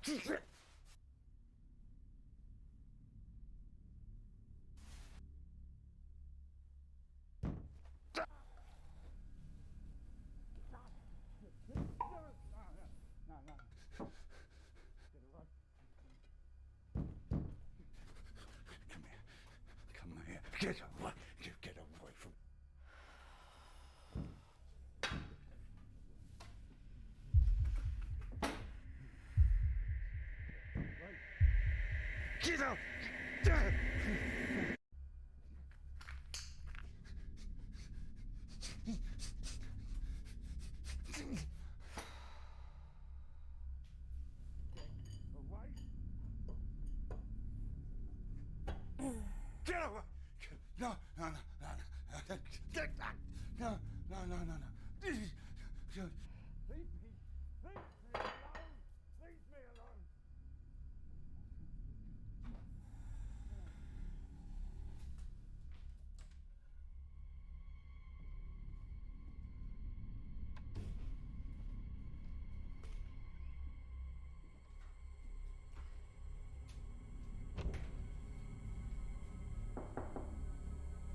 Come here. Get away. Get away from me. Get out! Get away! No. No. Leave me alone. Leave me alone.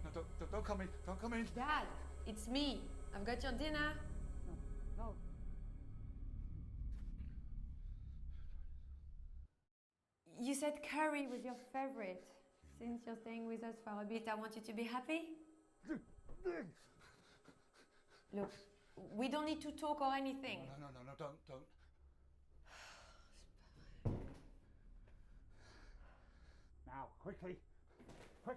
No, don't come in. Don't come in. Dad, it's me. I've got your dinner. No. You said curry was your favorite. Since you're staying with us for a bit, I want you to be happy. Look, we don't need to talk or anything. No, don't. Now, quickly. What?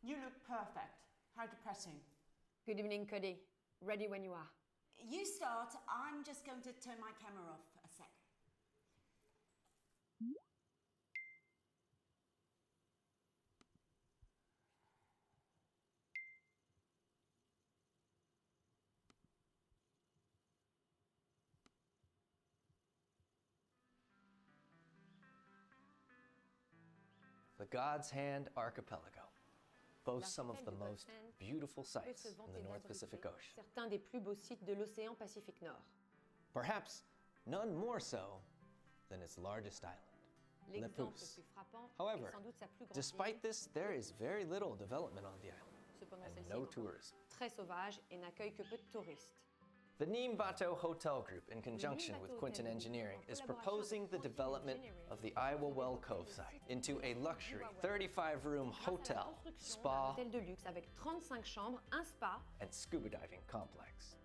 You look perfect. How depressing. Good evening, Cody. Ready when you are. You start. I'm just going to turn my camera off a sec. The God's Hand Archipelago boasts some of the most beautiful sights in the North Pacific Ocean. Certains des plus beaux sites de l'océan Pacifique Nord. Perhaps none more so than its largest island, Napus. However, despite this, there is very little development on the island Cependant, and celle-ci no est encore tourism. très sauvage et n'accueille que peu de touristes. The Nîmes Bateau Hotel Group, in conjunction with Quinton Engineering, is proposing the development of the Iowa Well Cove site into a luxury 35-room hotel, spa, hôtel de luxe avec 35 chambres, un spa and scuba diving complex.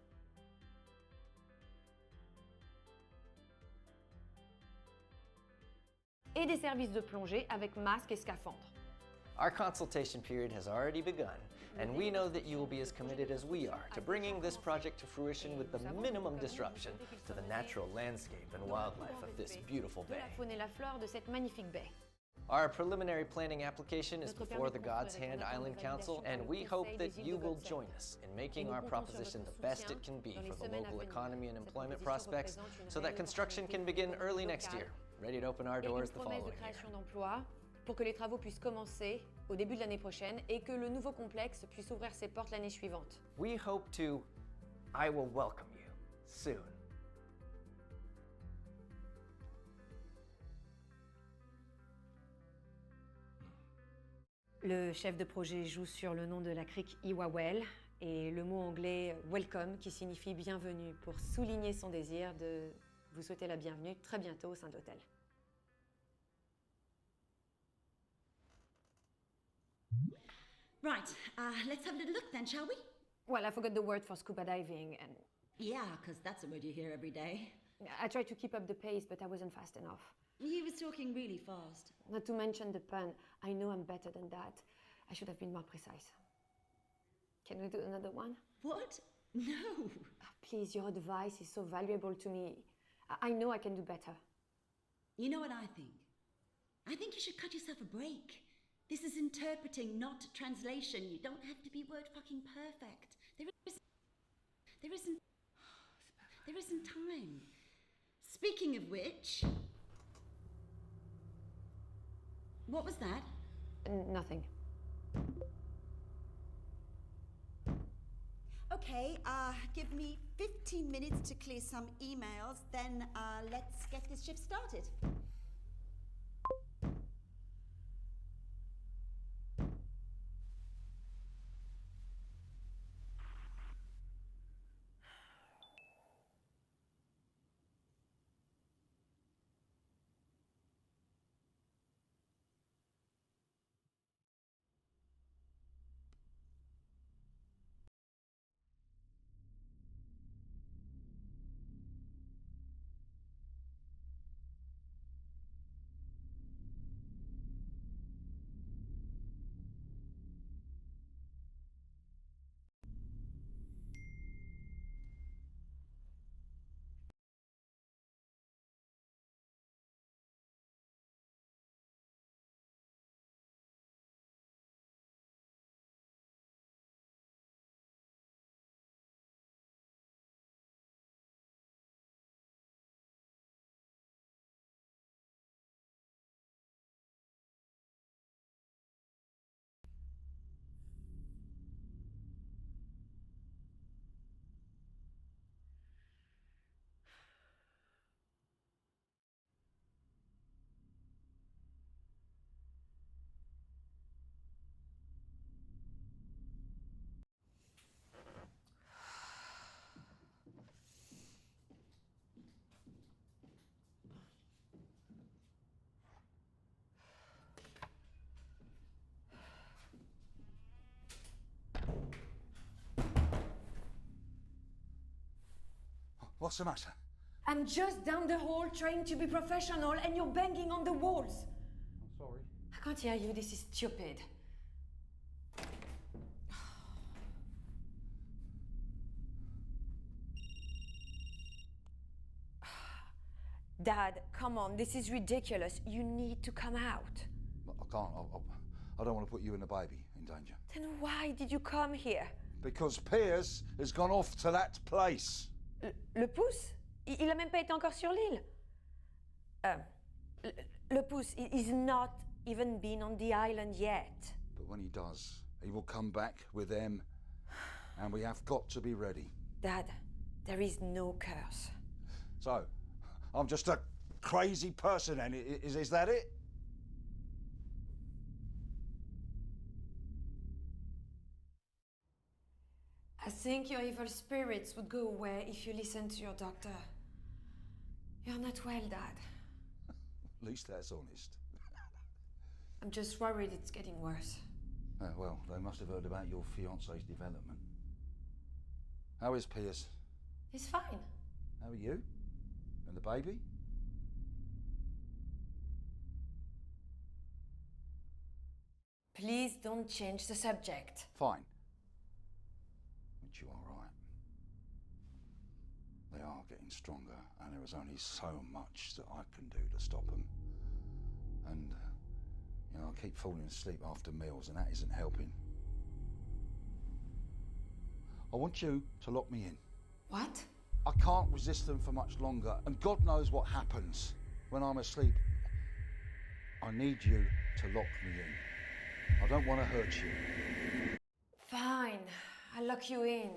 et des services de plongée avec masque et scaphandre. Our consultation period has already begun, and we know that you will be as committed as we are to bringing this project to fruition with the minimum disruption to the natural landscape and wildlife of this beautiful De bay. la faune et la flore de cette magnifique baie. Our preliminary planning application is before the God's Hand Island Council, and we hope that you will join us in making our proposition the best it can be for the local economy and employment prospects, so that construction can begin early next year, ready to open our doors the following de year. création d'emplois pour que les travaux puissent commencer au début de l'année prochaine et que le nouveau complexe puisse ouvrir ses portes l'année suivante. We hope to, I will welcome you soon. Le chef de projet joue sur le nom de la crique Iwawel et le mot anglais welcome qui signifie bienvenue pour souligner son désir de vous souhaiter la bienvenue très bientôt au sein de l'hôtel. Right, let's have a little look then, shall we? Well, I forgot the word for scuba diving and Yeah, because that's a word you hear every day. I tried to keep up the pace, but I wasn't fast enough. He was talking really fast. Not to mention the pun. I know I'm better than that. I should have been more precise. Can we do another one? What? No. Please, your advice is so valuable to me. I know I can do better. You know what I think? I think you should cut yourself a break. This is interpreting, not translation. You don't have to be word fucking perfect. There isn't time. Speaking of which, what was that? Nothing. Okay, give me 15 minutes to clear some emails, then let's get this shift started. What's the matter? I'm just down the hall trying to be professional and you're banging on the walls. I'm sorry. I can't hear you. This is stupid. Dad, come on. This is ridiculous. You need to come out. I can't. I don't want to put you and the baby in danger. Then why did you come here? Because Piers has gone off to that place. Le pouce? Il a même pas été encore sur l'île. Le pouce, he's not even been on the island yet. But when he does, he will come back with them, and we have got to be ready. Dad, there is no curse. So, I'm just a crazy person, and is that it? I think your evil spirits would go away if you listened to your doctor. You're not well, Dad. At least that's honest. I'm just worried it's getting worse. Well, they must have heard about your fiancé's development. How is Piers? He's fine. How are you? And the baby? Please don't change the subject. Fine. Which you are right. They are getting stronger, and there is only so much that I can do to stop them. And, I keep falling asleep after meals, and that isn't helping. I want you to lock me in. What? I can't resist them for much longer, and God knows what happens when I'm asleep. I need you to lock me in. I don't want to hurt you. Fine. I'll lock you in.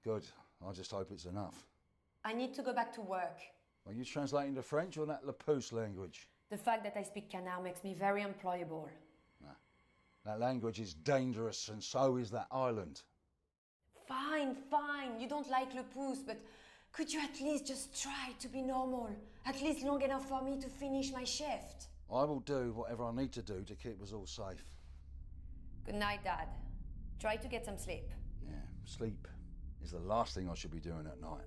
Good. I just hope it's enough. I need to go back to work. Are you translating to French or that Lapousse language? The fact that I speak Canard makes me very employable. Nah. That language is dangerous, and so is that island. Fine, fine. You don't like Le Pouce, but could you at least just try to be normal? At least long enough for me to finish my shift. I will do whatever I need to do to keep us all safe. Good night, Dad. Try to get some sleep. Yeah, sleep is the last thing I should be doing at night.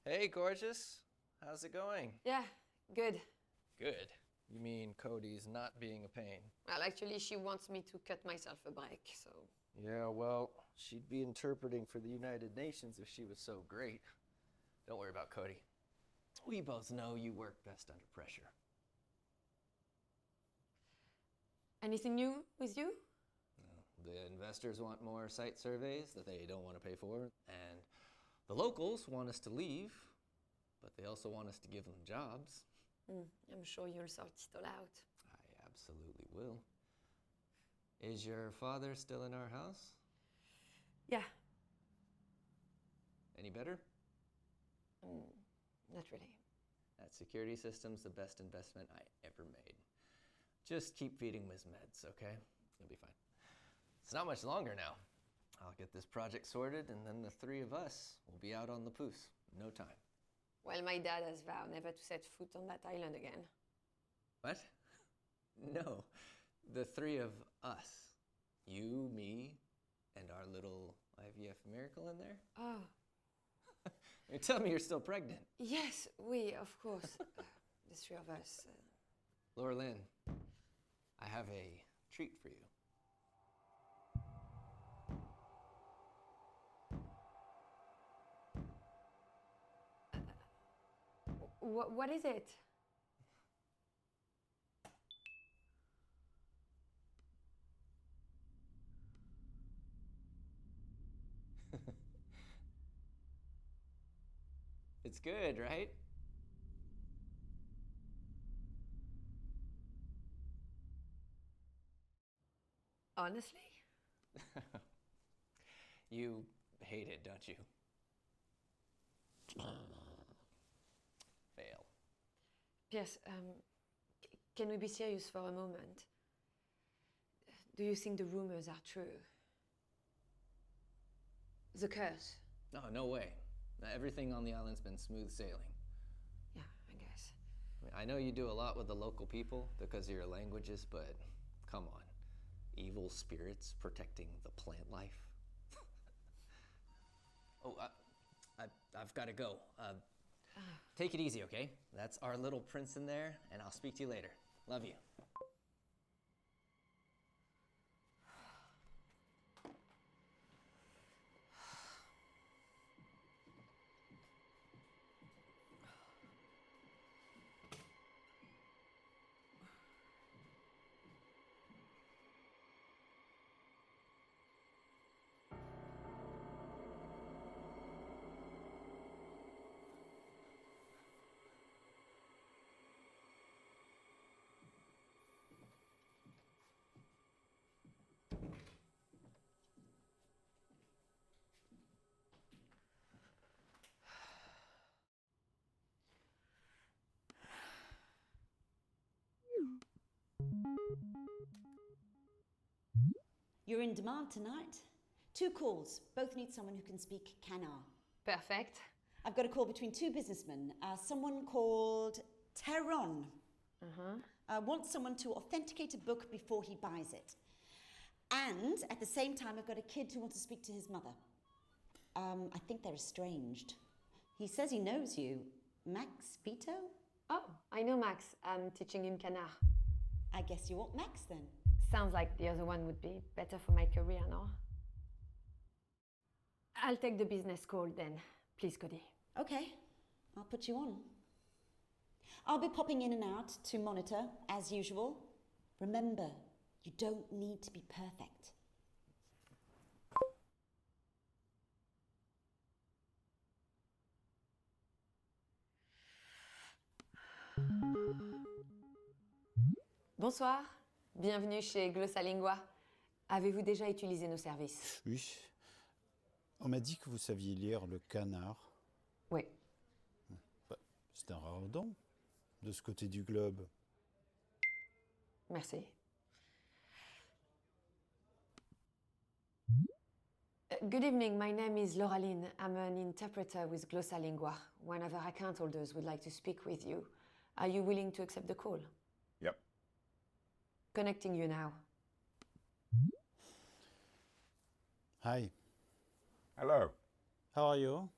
Hey, gorgeous. How's it going? Yeah, good. Good. You mean Cody's not being a pain? Well, actually, she wants me to cut myself a break, so... Yeah, well, she'd be interpreting for the United Nations if she was so great. Don't worry about Cody. We both know you work best under pressure. Anything new with you? The investors want more site surveys that they don't want to pay for, and the locals want us to leave, but they also want us to give them jobs. I'm sure you'll sort it all out. I absolutely will. Is your father still in our house? Yeah. Any better? Not really. That security system's the best investment I ever made. Just keep feeding him his meds, okay? You'll be fine. It's not much longer now. I'll get this project sorted, and then the three of us will be out on the Pouce. No time. Well, my dad has vowed never to set foot on that island again. What? No. The three of us. You, me, and our little IVF miracle in there? Oh. You tell me you're still pregnant. Yes, we, of course. The three of us. Loralyn, I have a treat for you. What is it? It's good, right? Honestly? You hate it, don't you? Fail. Yes, can we be serious for a moment? Do you think the rumors are true? The curse? No, no way. Everything on the island's been smooth sailing. Yeah, I guess. I know you do a lot with the local people because of your languages, but come on. Evil spirits protecting the plant life. Oh, I've got to go. Take it easy, okay? That's our little prince in there, and I'll speak to you later. Love you. You're in demand tonight. 2 calls. Both need someone who can speak Canard. Perfect. I've got a call between 2 businessmen. Someone called Teron. Wants someone to authenticate a book before he buys it. And at the same time, I've got a kid who wants to speak to his mother. I think they're estranged. He says he knows you. Max Vito? Oh, I know Max. I'm teaching him Canard. I guess you want Max then. Sounds like the other one would be better for my career, no? I'll take the business call then. Please, Cody. Okay, I'll put you on. I'll be popping in and out to monitor, as usual. Remember, you don't need to be perfect. Bonsoir. Bienvenue chez Glossalingua. Avez-vous déjà utilisé nos services? Oui. On m'a dit que vous saviez lire le Canard. Oui. Bah, c'est un rare don, de ce côté du globe. Merci. Good evening, my name is Loralyn. I'm an interpreter with Glossalingua. One of our account holders would like to speak with you. Are you willing to accept the call? Yep. Connecting you now. Hi, Hello. how are you?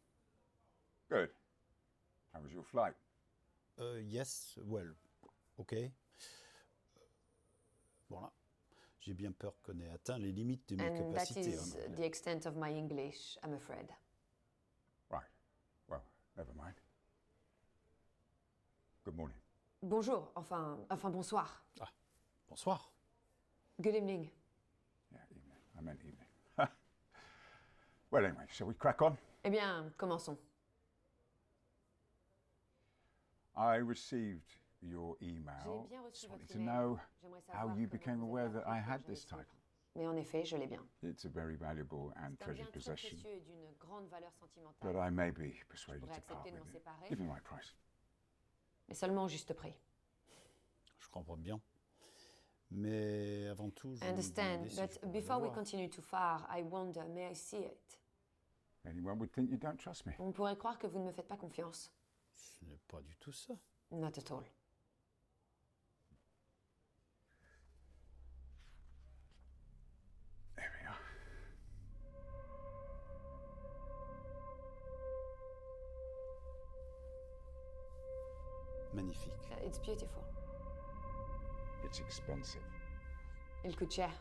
Good. How was your flight? Yes, well, okay. Voilà. J'ai bien peur qu'on ait atteint les limites de mes And that capacités. is the extent of my English, I'm afraid. Right. Well, never mind. Good morning. Bonjour, enfin bonsoir. Bonsoir. Good evening. Yeah, evening. I meant evening. Well, anyway, shall we crack on? Eh bien, commençons. I received your email. J'ai bien reçu Just votre wanted to email. know J'aimerais how savoir you comment became vous aware êtes that I appris had que je this l'ai title. Mais en effet, je l'ai bien. It's a very valuable and C'est un bien treasured très possession, précieux et d'une grande valeur sentimentale. but I may be Je persuaded pourrais to part accepter de m'en with it. séparer, Give me my price. mais seulement au juste prix. Je comprends bien. Mais avant tout, je I me understand, demandais si je but pourrais before we l'avoir. continue too far, I wonder, may I see it? Anyone would think you don't trust me. On pourrait croire que vous ne me faites pas confiance. Ce n'est pas du tout ça. Not at all. There we are. Magnifique. It's beautiful. It's expensive. Il coûte cher,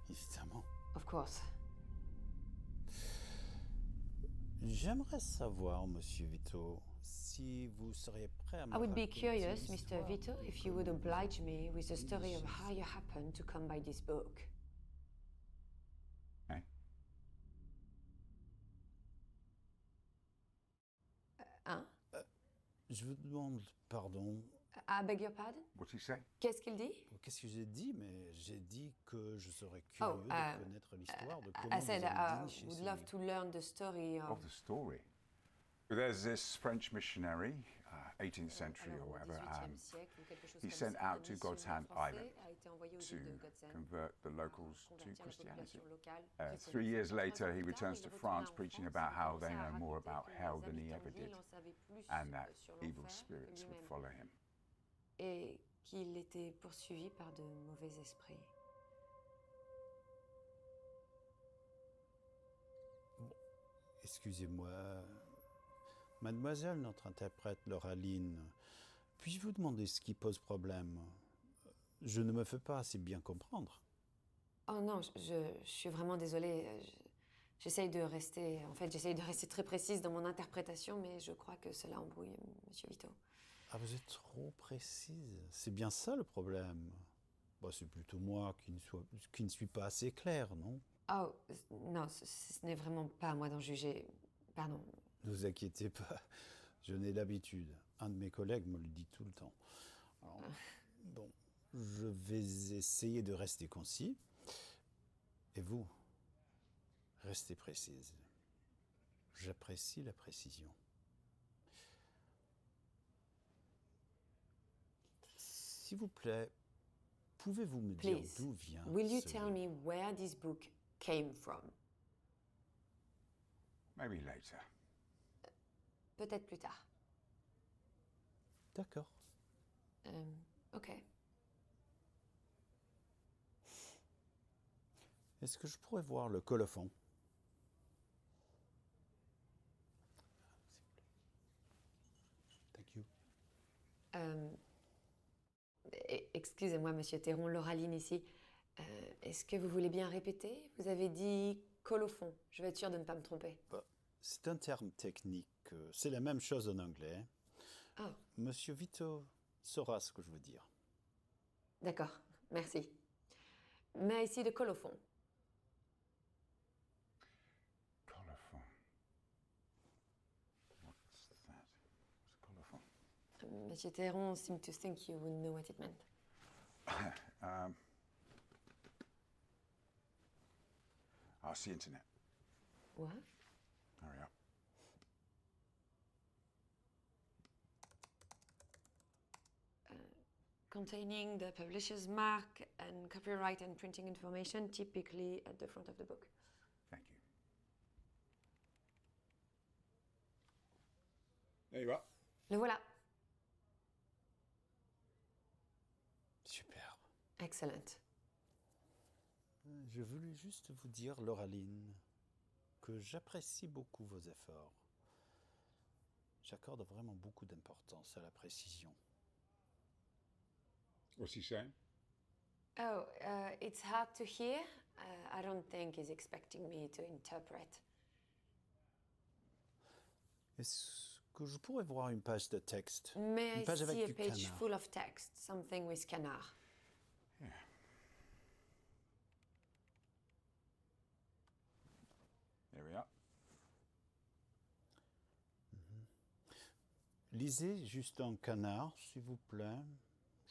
Évidemment. of course. J'aimerais savoir, Monsieur Vito, si vous seriez prêt à me I would be raconter curious, Mr. l'histoire Vito, de if you would comment vous oblige avez me with the connu story of ceci. how you happened to come by this book. Eh? Hein? Je vous demande pardon. I beg your pardon? What's he say? Qu'est-ce qu'il dit? Qu'est-ce que j'ai dit? Mais j'ai dit que je serais Oh, curieux de connaître l'histoire de comment I said vous avez I initié would ce love livre. to learn the story of... Of the story. There's this French missionary, 18th century or Alors, au whatever, 18e siècle ou quelque chose he comme sent ça, out un to God's missionnaire Hand français Island a été envoyé aux to îles de God's Hand convert the pour locals to convertir la Christianity. population locale 3 years later, he plus tard, returns il to retourna France en preaching France, about il how they commença à know more raconter about que hell les than he habitants ever de l'île did, en savaient plus and that sur evil l'enfer que spirits would lui-même, follow him. et qu'il était poursuivi par de mauvais esprits. Excusez-moi, mademoiselle, notre interprète Loralyn, puis-je vous demander ce qui pose problème? Je ne me fais pas assez bien comprendre. Oh non, je suis vraiment désolée. J'essaye de rester, en fait, j'essaye de rester très précise dans mon interprétation, mais je crois que cela embrouille Monsieur Vito. Ah, vous êtes trop précise. C'est bien ça le problème. Bah, c'est plutôt moi qui ne suis pas assez clair, non? Oh, non, ce n'est vraiment pas à moi d'en juger. Pardon. Ne vous inquiétez pas, je n'ai l'habitude. Un de mes collègues me le dit tout le temps. Alors, bon, je vais essayer de rester concis. Et vous, restez précise. J'apprécie la précision. S'il vous plaît, Pouvez-vous me dire Please, d'où vient will you ce tell me livre? where this book came from? Maybe later. Peut-être plus tard. D'accord. Ok. Est-ce que je pourrais voir le colophon? Thank you. Excusez-moi, Monsieur Théron, Loralyn ici. Est-ce que vous voulez bien répéter? Vous avez dit colophon. Je vais être sûre de ne pas me tromper. C'est un terme technique. C'est la même chose en anglais. Ah, Monsieur Vito saura ce que je veux dire. d'accord. Merci. Mais ici de colophon. Colophon. What's that? What's colophon? Monsieur Théron seemed to think you would know what it meant. Ask the internet. What? Hurry up. Containing the publisher's mark and copyright and printing information, typically at the front of the book. Thank you. There you are. Le voilà. Superbe. Excellent. Je voulais juste vous dire, Loralyn, que j'apprécie beaucoup vos efforts. J'accorde vraiment beaucoup d'importance à la précision. What's he saying? Oh, it's hard to hear. I don't think he's expecting me to interpret. Est-ce que je pourrais voir une page de texte? May Une I page avec see a du page canard. full of text, something with canard? Yeah. There we are. Lisez juste en canard, s'il vous plaît.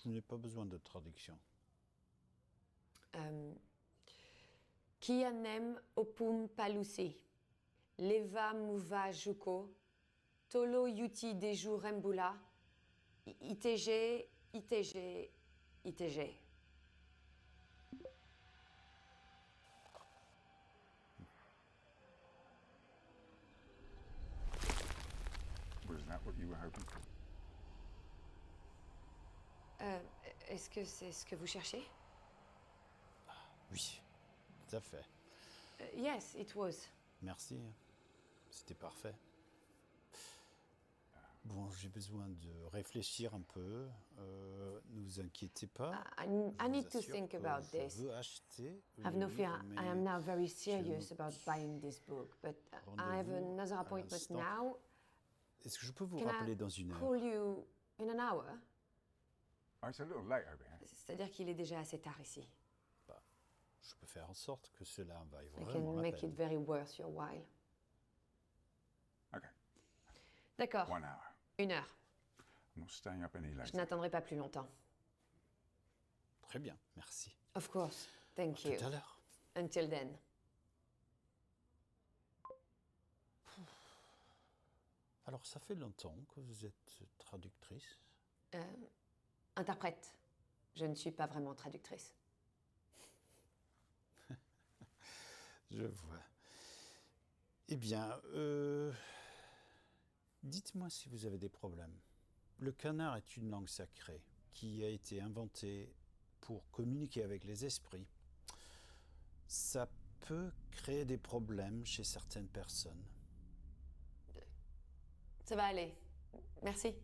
Je n'ai pas besoin de traduction. Kianem opum palusi, leva muva juko, tolo yuti deju rembula, itg, itg, itg. Was that what you were hoping for? Est-ce que c'est ce que vous cherchez? Oui, tout à fait. Yes, it was. Merci. C'était parfait. Bon, j'ai besoin de réfléchir un peu. Ne vous inquiétez pas. I Je vous need to assure think que about je this. veux acheter Have le no fear, livre, I am mais now very serious j'ai about buying this book, but I have rendez-vous another à appointment l'instant. now. Est-ce que je peux vous Can rappeler I dans une heure? call you in an hour? Oh, it's a little late over here. C'est-à-dire qu'il est déjà assez tard ici. Je peux faire en sorte que cela vaille I vraiment can la make it peine. very worth your while. Okay, D'accord, 1 hour. 1 heure. I'm not staying up any Je later. n'attendrai pas plus longtemps. Très bien, merci. Of course. Thank you. Tout à l'heure. Until then. Alors, ça fait longtemps que vous êtes traductrice. Interprète. Je ne suis pas vraiment traductrice. Je vois. Eh bien, dites-moi si vous avez des problèmes. Le canard est une langue sacrée qui a été inventée pour communiquer avec les esprits. Ça peut créer des problèmes chez certaines personnes. Ça va aller. Merci.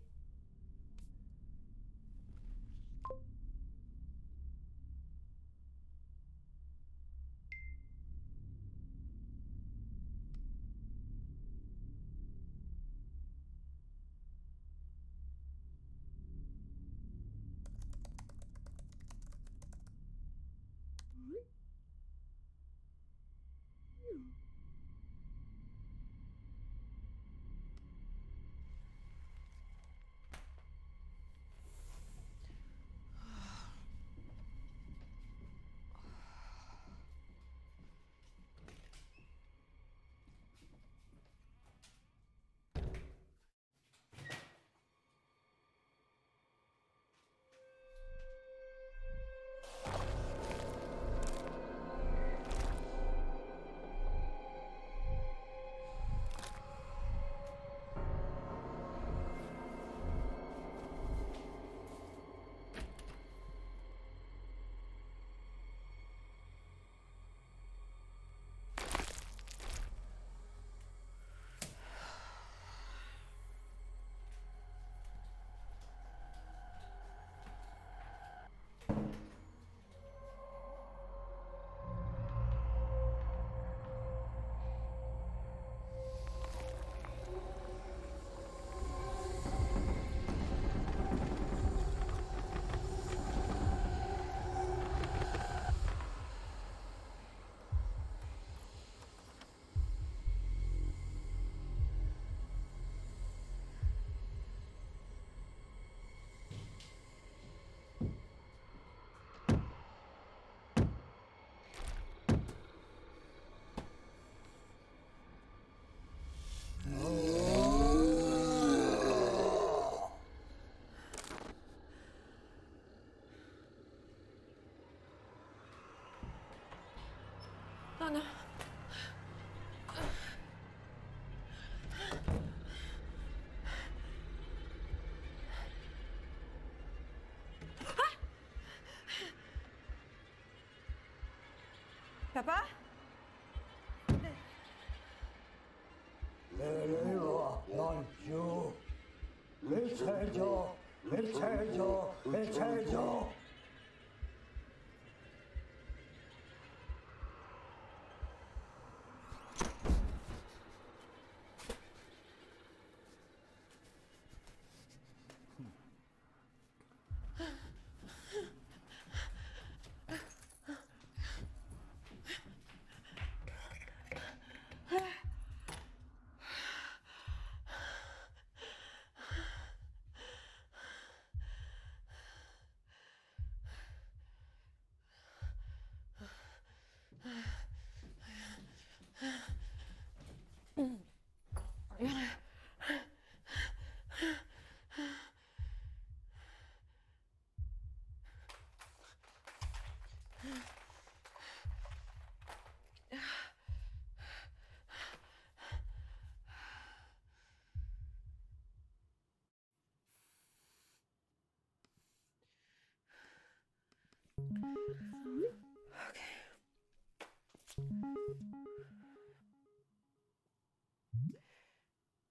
Papa?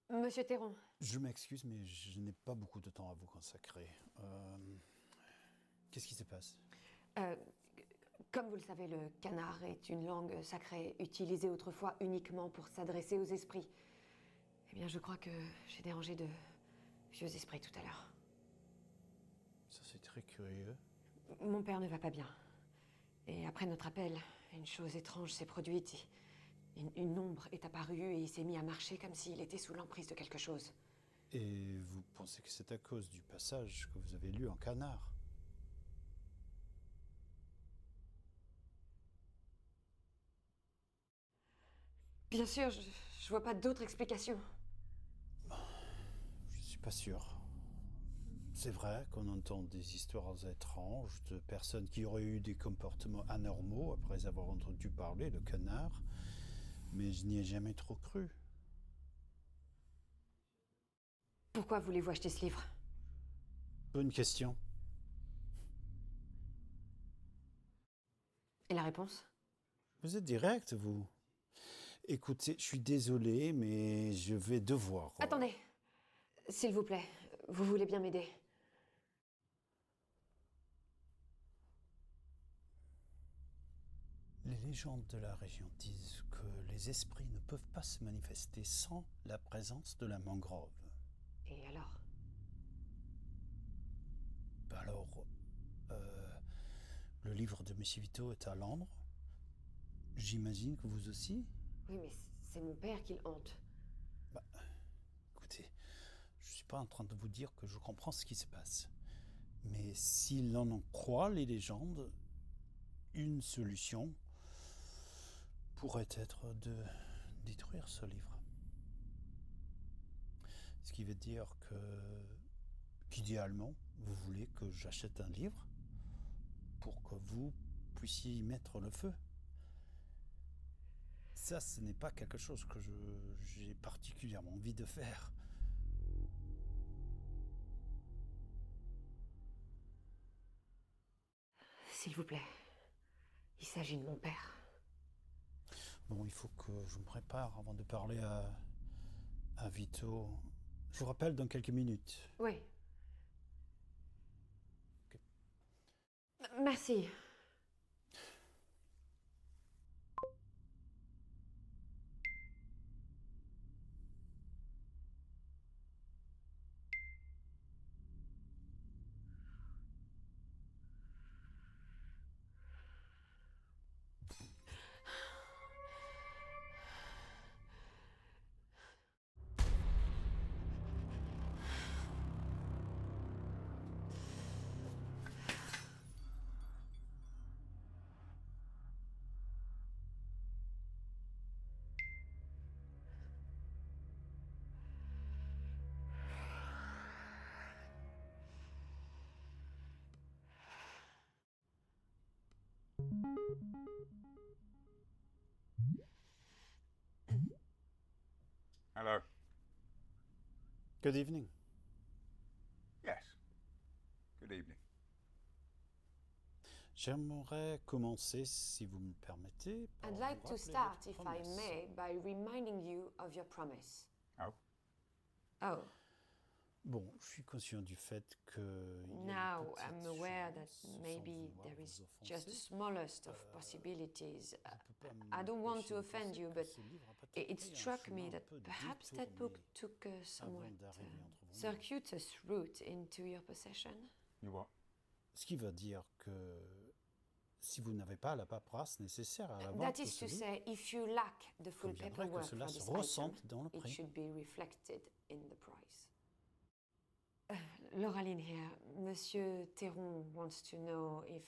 Monsieur Théron. Je m'excuse, mais je n'ai pas beaucoup de temps à vous consacrer. Qu'est-ce qui se passe? Comme vous le savez, le canard est une langue sacrée utilisée autrefois uniquement pour s'adresser aux esprits. Eh bien, je crois que j'ai dérangé de vieux esprits tout à l'heure. Ça, c'est très curieux. Mon père ne va pas bien. Et après notre appel, une chose étrange s'est produite. Une ombre est apparue et il s'est mis à marcher comme s'il était sous l'emprise de quelque chose. Et vous pensez que c'est à cause du passage que vous avez lu en canard? Bien sûr, je vois pas d'autre explication. Je suis pas sûr. C'est vrai qu'on entend des histoires étranges de personnes qui auraient eu des comportements anormaux après avoir entendu parler de canard, mais je n'y ai jamais trop cru. Pourquoi voulez-vous acheter ce livre? Bonne question. Et la réponse? Vous êtes direct, vous. Écoutez, je suis désolé, mais je vais devoir... Attendez, s'il vous plaît, vous voulez bien m'aider? Les légendes de la région disent que les esprits ne peuvent pas se manifester sans la présence de la mangrove. Et alors? Alors, le livre de Monsieur Vito est à Londres. J'imagine que vous aussi? Oui, mais c'est mon père qui le hante. Écoutez, je ne suis pas en train de vous dire que je comprends ce qui se passe. Mais si l'on en croit les légendes, une solution pourrait être de détruire ce livre. Ce qui veut dire qu'idéalement, vous voulez que j'achète un livre pour que vous puissiez y mettre le feu. Ça, ce n'est pas quelque chose que j'ai particulièrement envie de faire. S'il vous plaît, il s'agit de mon père. Bon, il faut que je me prépare avant de parler à Vito. Je vous rappelle dans quelques minutes. Oui. Ok. Merci. Hello. Good evening. Yes. Good evening. J'aimerais commencer, si vous me permettez, par I'd vous like to rappeler start, votre if I promesse. may, by reminding you of your promise. Oh, Oh, Bon, je suis conscient du fait que now I'm aware that maybe there is just the smallest of Euh, possibilities. peux pas I don't want to m'empêcher de offend penser you, que but ce livre a peut-être it pris un struck me chemin un that peu perhaps that book détourné took a somewhat avant d'arriver entre vos mains. circuitous route into your possession. you what? Ce qui veut dire que si vous n'avez pas la paperasse nécessaire à la vente That de is ce to livre, say, if you lack the full conviendrait que paperwork cela for se this ressente item, dans le it prix. should be reflected in the price. Loralyn here. Monsieur Théron wants to know if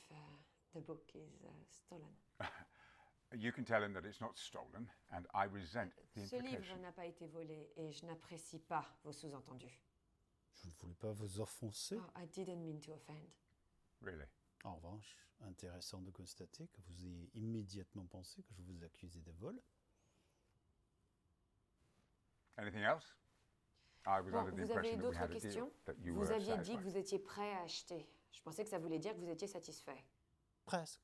the book is stolen. You can tell him that it's not stolen, and I resent the Ce livre implication. n'a pas été volé et je n'apprécie pas vos sous-entendus. Je ne voulais pas vous offenser. Oh, I didn't mean to offend. Really? En revanche, intéressant de constater que vous ayez immédiatement pensé que je vous accusais de vol. Anything else? I was Bon, under the vous avez impression that we d'autres had a deal, questions? that you Vous were aviez dit que satisfied. vous étiez prêt à acheter. Je pensais que ça voulait dire que vous étiez satisfait. Presque.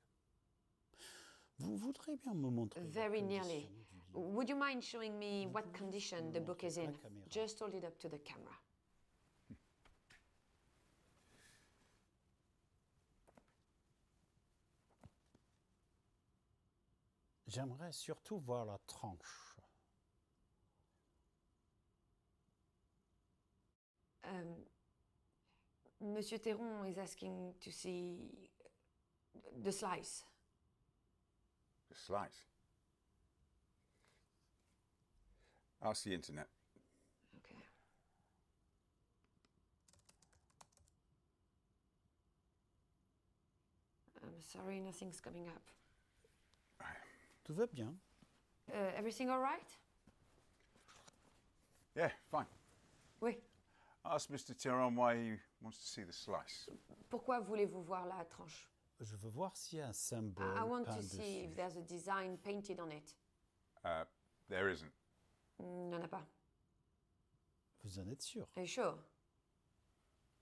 Vous voudrez bien me montrer la Very condition nearly. du livre. Would you mind showing me what Pouvez-vous condition me the book montrer is à la in? caméra? Just hold it up to the camera. J'aimerais surtout voir la tranche. Monsieur Théron is asking to see the slice. The slice. Ask the internet. Okay. I'm sorry, nothing's coming up. Tout va bien. Everything all right? Yeah, fine. Oui. Ask Mr. Tyrone why he wants to see the slice. Pourquoi voulez-vous voir la tranche? Je veux voir s'il y a un symbole I want peint to see dessus. if there's a design painted on it. There isn't. Il n'y en a pas. Vous en êtes sûr? Are you sure?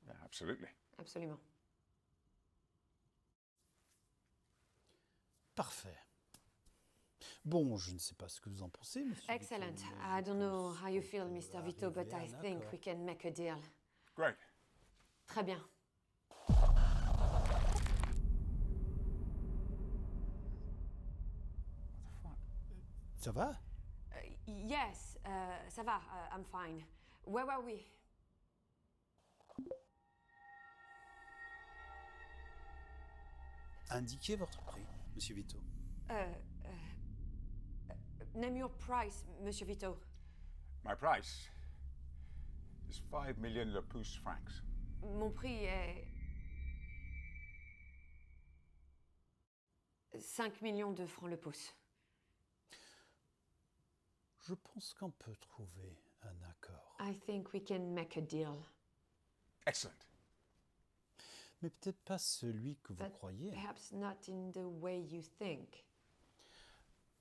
Yeah, absolutely. Absolument. Parfait. Bon, je ne sais pas ce que vous en pensez, monsieur. Excellent. Vito, mais I je don't know pense how you qu'on feel, peut Mr. Vito, but arriver I à un think accord. we can make a deal. Great. Très bien. What the fuck? Ça va? Yes, ça va, I'm fine. Where were we? Indiquez votre prix, monsieur Vito. Name your price, Monsieur Vito. My price is 5 million Le Pouce francs. Mon prix est 5 millions de francs le pouce. Je pense qu'on peut trouver un accord. I think we can make a deal. Excellent. Mais peut-être pas celui que vous But croyez. perhaps not in the way you think.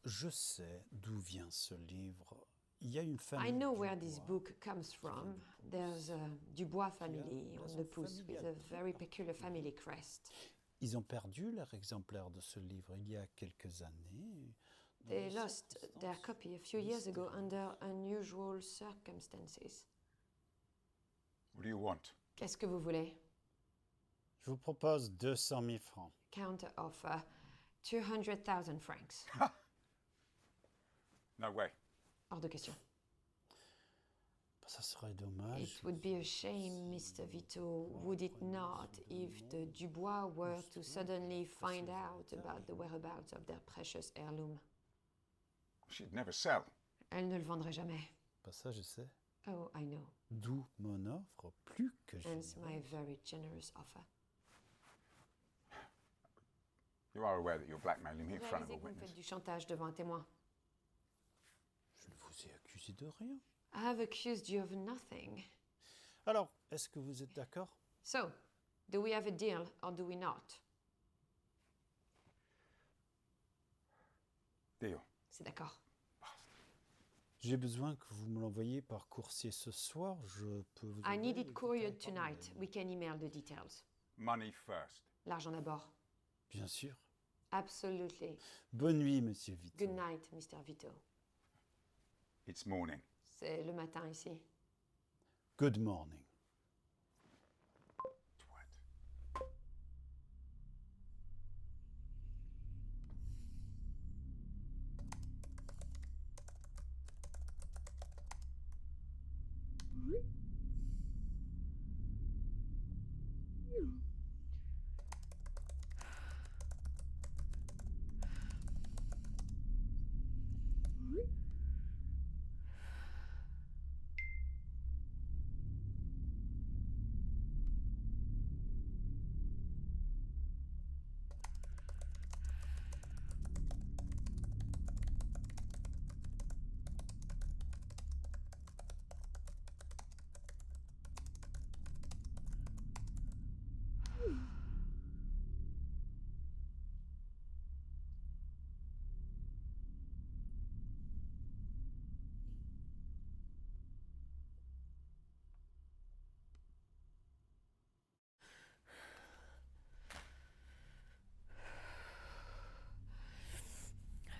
Je sais d'où vient ce livre. Il y a une famille. I know where this Dubois. book comes from. There's a Dubois family on raison the pouce with familiale a très very peculiar family crest. Ils ont perdu leur exemplaire de ce livre il y a quelques années. dans They des lost their circonstances copy a few years ago mystérieuses. under unusual circumstances. What do you want? Qu'est-ce que vous voulez? Je vous propose 200 000 francs. Counter offer 200,000 francs. No way. Hors de question. Ça serait dommage. It would be a shame, Mr. Vito, would it not, if the Dubois were to suddenly find out about the whereabouts of their precious heirloom. She'd never sell. Elle ne le vendrait jamais. Pas ça, je sais. Oh, I know. D'où mon offre plus que Hence my généreuse. very generous offer. You are aware that you're blackmailing me in Vous front of réalisez a que vous me witness. faites du chantage devant un témoin. Je ne vous ai accusé de rien. I have accused you of nothing. Alors, est-ce que vous êtes d'accord? So, do we have a deal or do we not? Deal. C'est d'accord. J'ai besoin que vous me l'envoyiez par coursier ce soir. Je peux vous. I envoyer need les it couriered détails par tonight. mail. We can email the details. Money first. L'argent d'abord. Bien sûr. Absolutely. Bonne nuit, monsieur Vito. Good night, Mr. Vito. It's morning. C'est le matin ici. Good morning. Twat.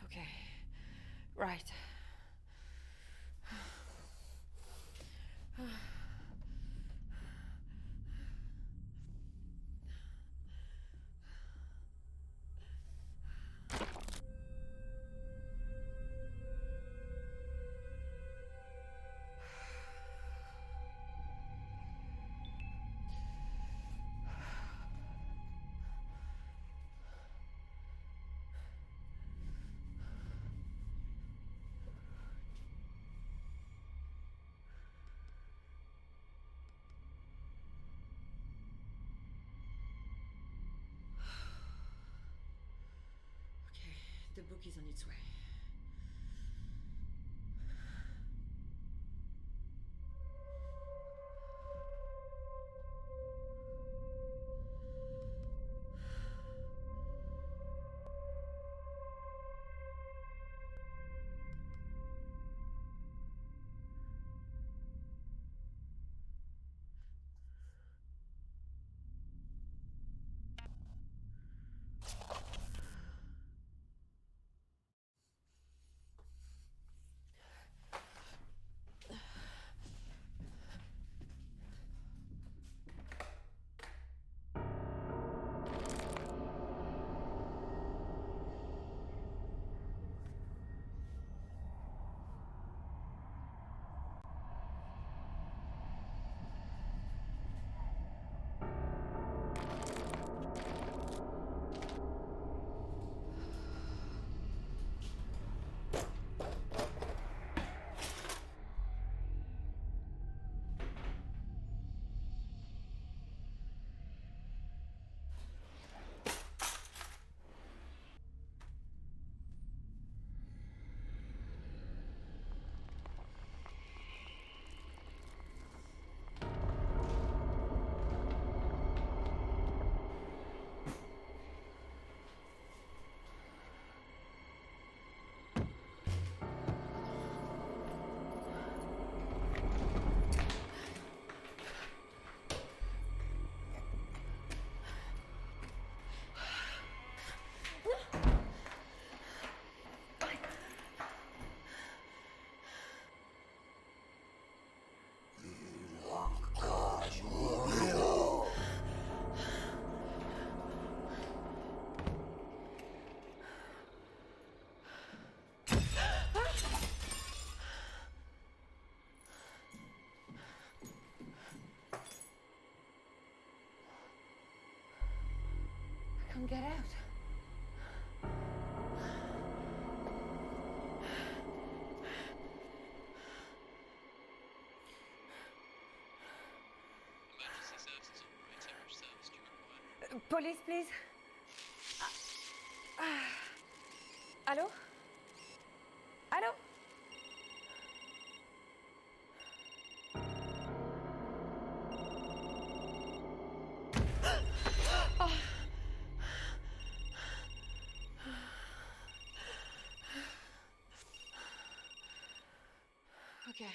Okay. Right. Okay, the book is on its way. I can't get out. Emergency services operator, which service do you require? Police, please. Allô? Allô? Okay.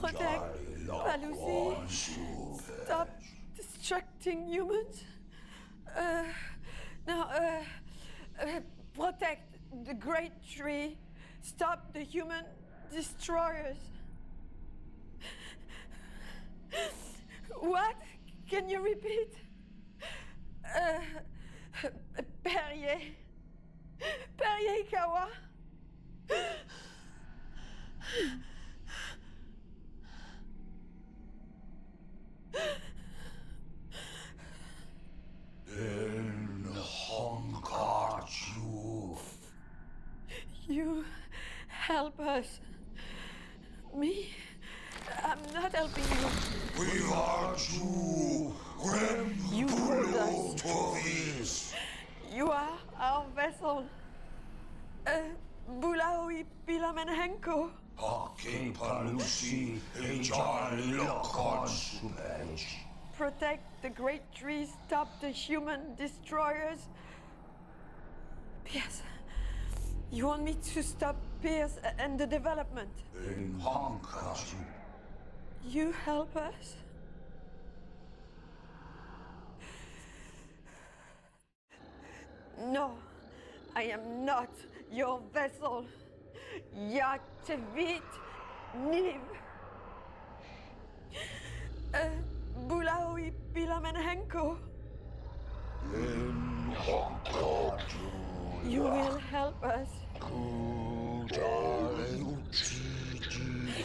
Protect Palusi. Stop destructing humans. Protect the great tree. Stop the human destroyers. What? Can you repeat? Perrier. Perrier Kawa. You help us. Me? I'm not helping you. We are you when You told us. Tovis. You are our vessel. Bulaoi Pilamenhenko. Hake Palusi Ejalilakon Subej. Protect the great trees, stop the human destroyers. Pierce, you want me to stop Pierce and the development? In Hankaju. You help us? No, I am not your vessel. Yaktevit Niv. Bulaoi Pilamenhenko. In Hankaju. You will help us,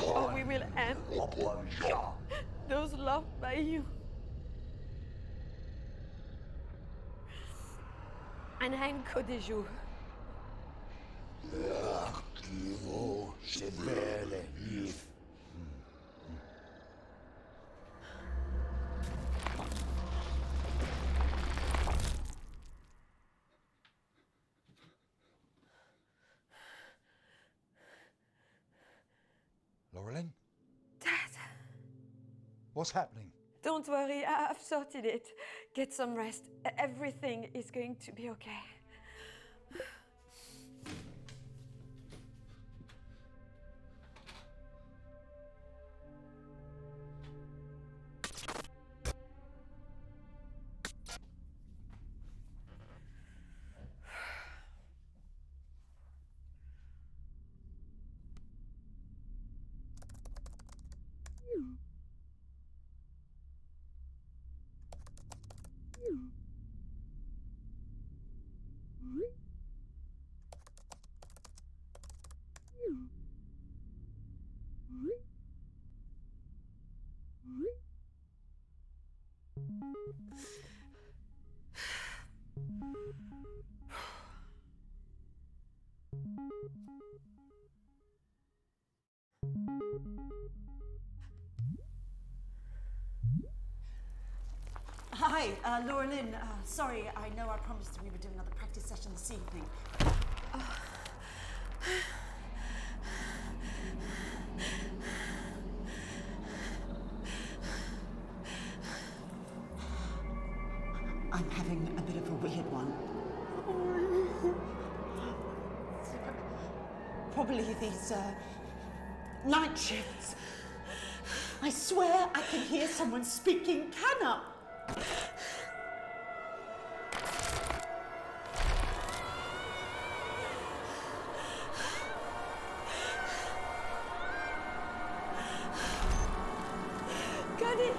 or we will end those loved by you. And Henko de jour. Activo severe Niv. Loralyn? Dad, What's happening? don't worry, I've sorted it. Get some rest. Everything is going to be okay. Hi, Loralyn. Sorry, I know I promised we would do another practice session this evening. I'm having a bit of a weird one. Probably these night shifts. I swear I can hear someone speaking Kana. Gadi!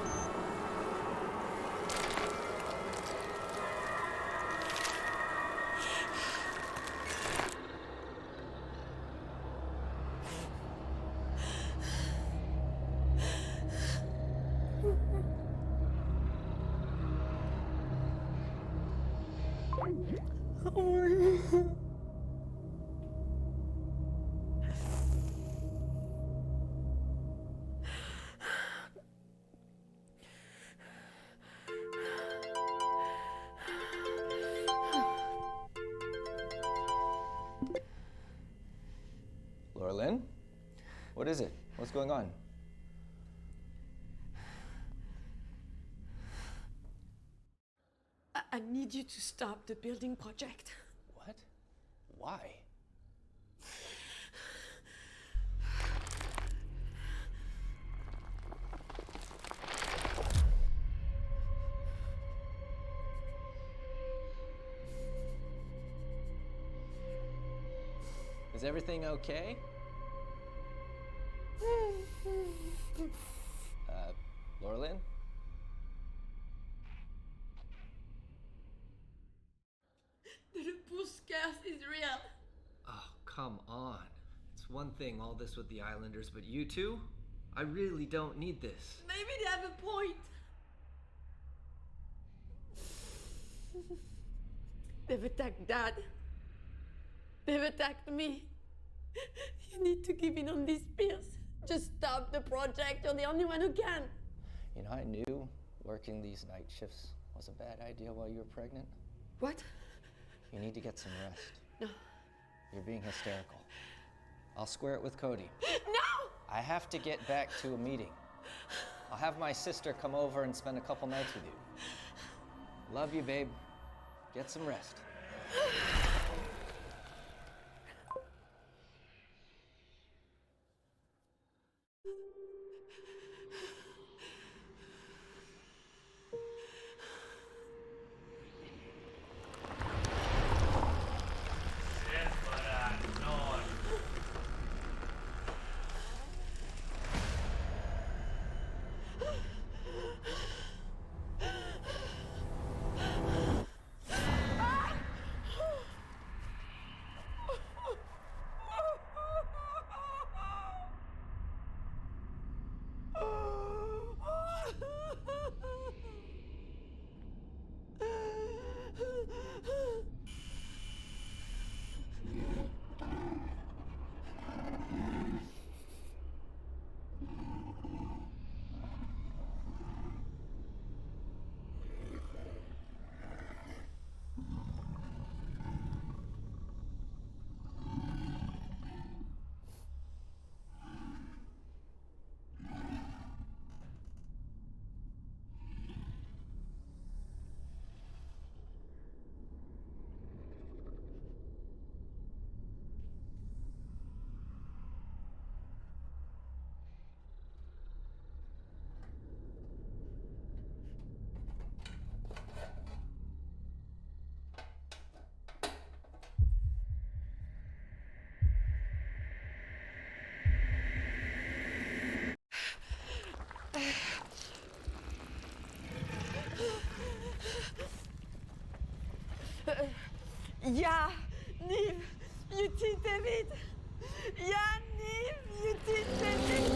Loralyn? What is it? What's going on? I need you to stop the building project. What? Why? everything okay? Loralyn? The push curse is real. Oh, come on. It's one thing, all this with the Islanders, but you two? I really don't need this. Maybe they have a point. They've attacked Dad. They've attacked me. You need to give in on these spears. Just stop the project. You're the only one who can. You know, I knew working these night shifts was a bad idea while you were pregnant. What? You need to get some rest. No. You're being hysterical. I'll square it with Cody. No! I have to get back to a meeting. I'll have my sister come over and spend a couple nights with you. Love you, babe. Get some rest. Ja, Niv, you tittar vid. Ja, Niv, you tittar vid.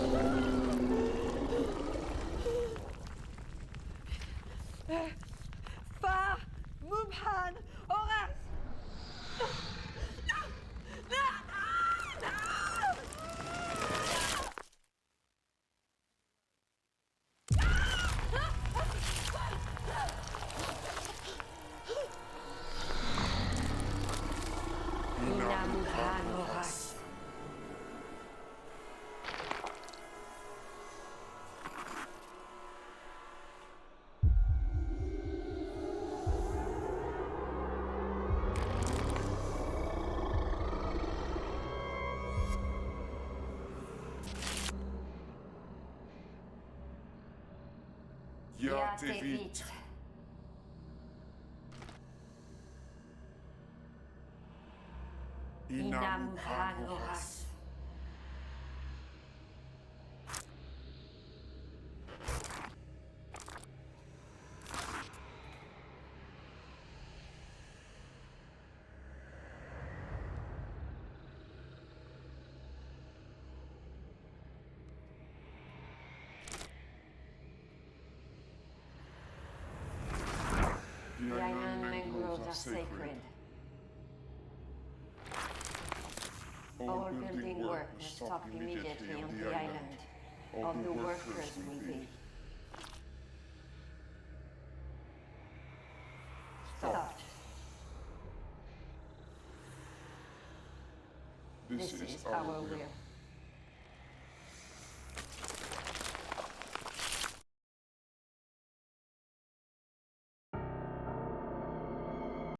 Far, Mubhan, Horace. Ja te vit. Inam Hanoras. The island mangroves are sacred. All building work must stop immediately on the island. All the workers will be. Stopped. This is our will.